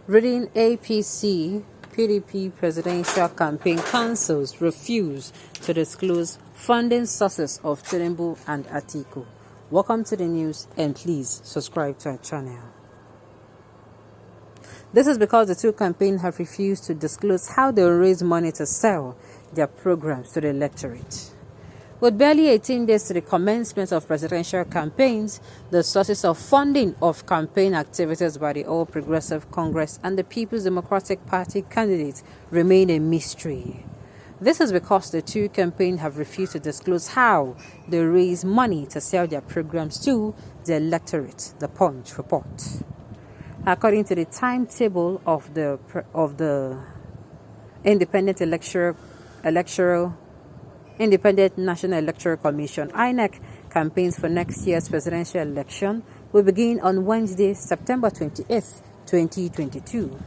Reading APC PDP presidential campaign councils refuse to disclose funding sources of Tinubu and Atiku. Welcome to the news and please subscribe to our channel. This is because the two campaigns have refused to disclose how they will raise money to sell their programs to the electorate. With barely 18 days to the commencement of presidential campaigns, the sources of funding of campaign activities by the All Progressive Congress and the People's Democratic Party candidates remain a mystery. This is because the two campaigns have refused to disclose how they raise money to sell their programs to the electorate, the Punch report. According to the timetable of the Independent National Electoral Commission, INEC, campaigns for next year's presidential election will begin on Wednesday, September 28th, 2022.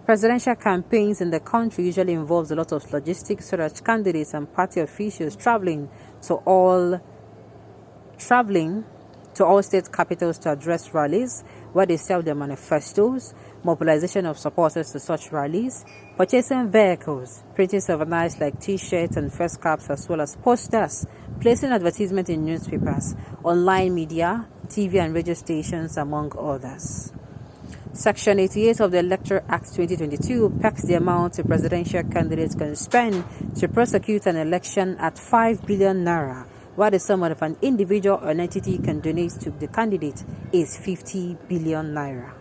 Presidential campaigns in the country usually involves a lot of logistics, so that candidates and party officials traveling to all state capitals to address rallies where they sell their manifestos, mobilization of supporters to such rallies, purchasing vehicles, printing souvenirs like t-shirts and face caps, as well as posters, placing advertisements in newspapers, online media, TV and radio stations, among others. Section 88 of the Electoral Act 2022 pegs the amount a presidential candidate can spend to prosecute an election at 5 billion naira, while the sum of an individual or an entity can donate to the candidate is 50 million naira.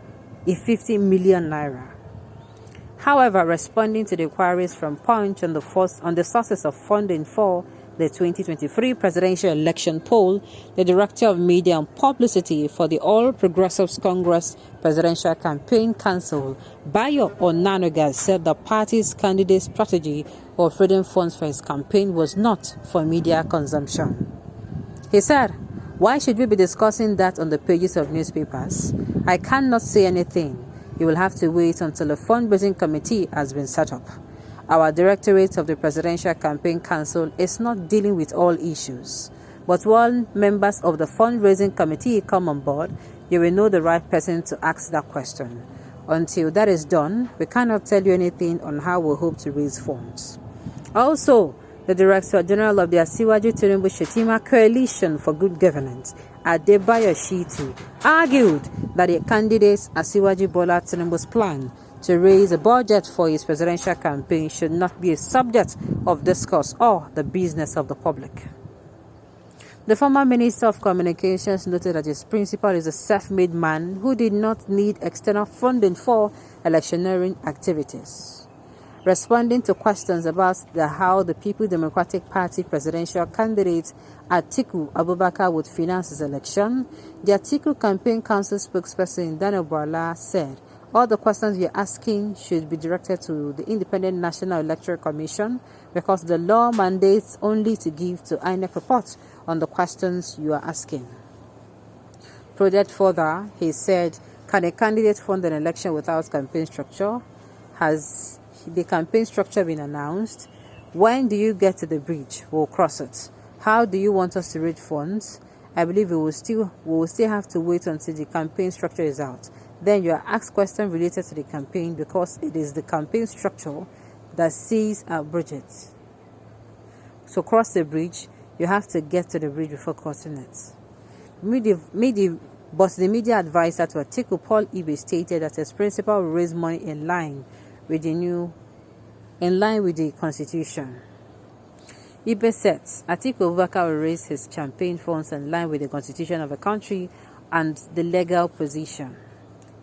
However, responding to the inquiries from Punch on the sources of funding for the 2023 presidential election poll, the Director of Media and Publicity for the All Progressives Congress Presidential Campaign Council, Bayo Onanoga, said the party's candidate strategy of raising funds for his campaign was not for media consumption. He said, "Why should we be discussing that on the pages of newspapers? I cannot say anything. You will have to wait until a fundraising committee has been set up. Our directorate of the Presidential Campaign Council is not dealing with all issues. But when members of the fundraising committee come on board, you will know the right person to ask that question. Until that is done, we cannot tell you anything on how we hope to raise funds." Also, the Director General of the Asiwaju Tinubu Shetima Coalition for Good Governance, Adebayo Shitu, argued that the candidate Asiwaju Bola Tinubu's plan to raise a budget for his presidential campaign should not be a subject of discourse or the business of the public. The former Minister of Communications noted that his principal is a self-made man who did not need external funding for electioneering activities. Responding to questions about how the People's Democratic Party presidential candidate Atiku Abubakar would finance his election, the Atiku Campaign Council spokesperson Daniel Bwala said, "All the questions you're asking should be directed to the Independent National Electoral Commission because the law mandates only to give to INEC reports on the questions you are asking." Prodded further, he said, "Can a candidate fund an election without campaign structure? Has the campaign structure been announced? When do you get to the bridge? We'll cross it. How do you want us to raise funds? I believe we will still have to wait until the campaign structure is out. Then you are asked questions related to the campaign because it is the campaign structure that sees our budget. So cross the bridge, you have to get to the bridge before crossing it." But the media advisor to Atiku, Paul Ibe, stated that his principal will raise money in line with the Constitution. Ibe said Atiku Abubakar will raise his campaign funds in line with the Constitution of the country and the legal position.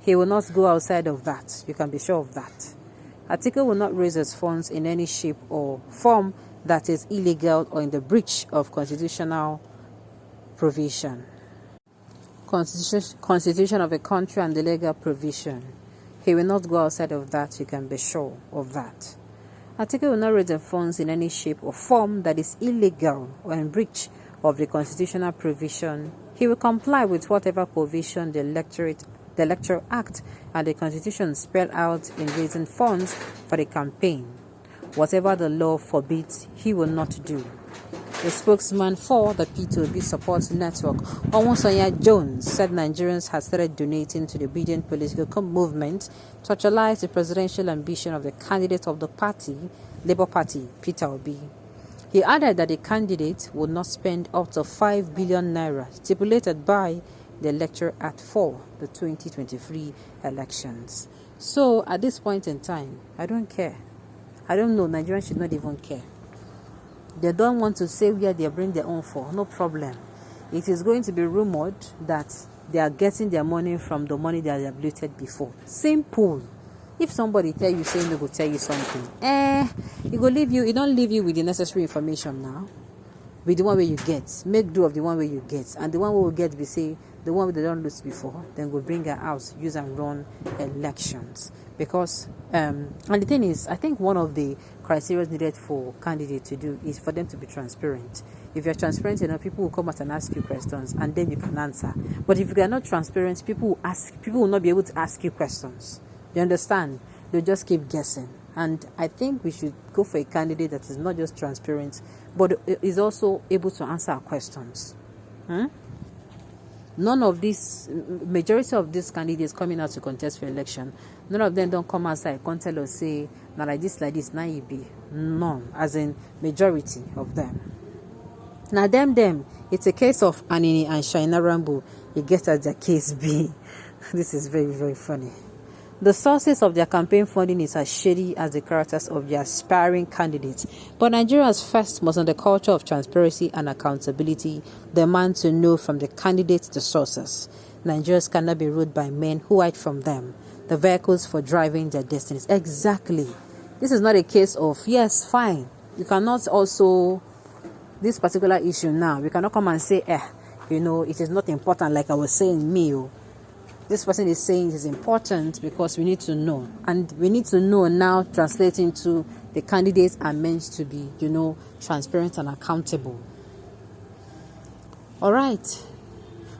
He will not go outside of that. You can be sure of that. Atiku will not raise his funds in any shape or form that is illegal or in the breach of constitutional provision. Constitution of a country and the legal provision. He will not go outside of that. You can be sure of that. Atiku will not raise the funds in any shape or form that is illegal or in breach of the constitutional provision. He will comply with whatever provision the Electoral Act and the Constitution spell out in raising funds for the campaign. Whatever the law forbids, he will not do. The spokesman for the P2B Support Network, Omosonya Jones, said Nigerians had started donating to the obedient political movement to actualize the presidential ambition of the candidate of the party, Labour Party, Peter Obi. He added that the candidate would not spend up to 5 billion naira stipulated by the Electoral Act for the 2023 elections. So at this point in time, I don't care. I don't know. Nigerians should not even care. They don't want to say where they bring their own for. No problem. It is going to be rumored that they are getting their money from the money they have looted before. Simple. If somebody tell you, say no, go tell you something. It will leave you. It don't leave you with the necessary information now. With the one way you get, make do of the one way you get, and the one we will get, we say the one they don't lose before, then go bring her out, use and run elections. Because and the thing is, I think one of the criteria needed for candidates to do is for them to be transparent. If you're transparent enough, people will come out and ask you questions, and then you can answer. But if you are not transparent, people will not be able to ask you questions. You understand? They'll just keep guessing. And I think we should go for a candidate that is not just transparent, but is also able to answer our questions. None of these, majority of these candidates coming out to contest for election, none of them don't come outside, come tell us, say, now like this, now you be. None, as in majority of them. Now them, it's a case of Anini and Shaina Rambo. You get as their case be. This is very, very funny. The sources of their campaign funding is as shady as the characters of their aspiring candidates. But Nigerians first must, on the culture of transparency and accountability, demand to know from the candidates the sources. Nigerians cannot be ruled by men who hide from them the vehicles for driving their destinies. Exactly. This is not a case of, yes, fine. You cannot also, this particular issue now, we cannot come and say, it is not important like I was saying, This person is saying it is important because we need to know. And we need to know now, translating to the candidates are meant to be, transparent and accountable. All right.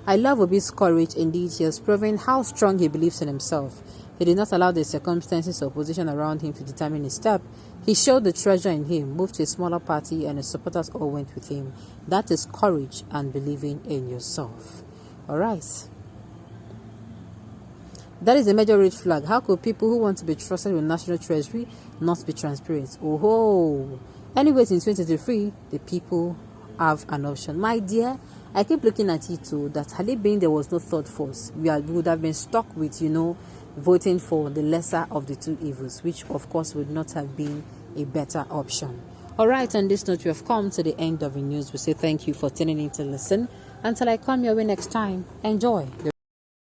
I love Obi's courage. Indeed, he has proven how strong he believes in himself. He did not allow the circumstances or position around him to determine his step. He showed the treasure in him, moved to a smaller party, and his supporters all went with him. That is courage and believing in yourself. All right. That is a major red flag. How could people who want to be trusted with national treasury not be transparent? Anyways, in 2023, the people have an option. My dear, I keep looking at it too, that had it been there was no third force, we would have been stuck with, voting for the lesser of the two evils, which of course would not have been a better option. All right, on this note, we have come to the end of the news. We say thank you for tuning in to listen. Until I come your way next time, enjoy.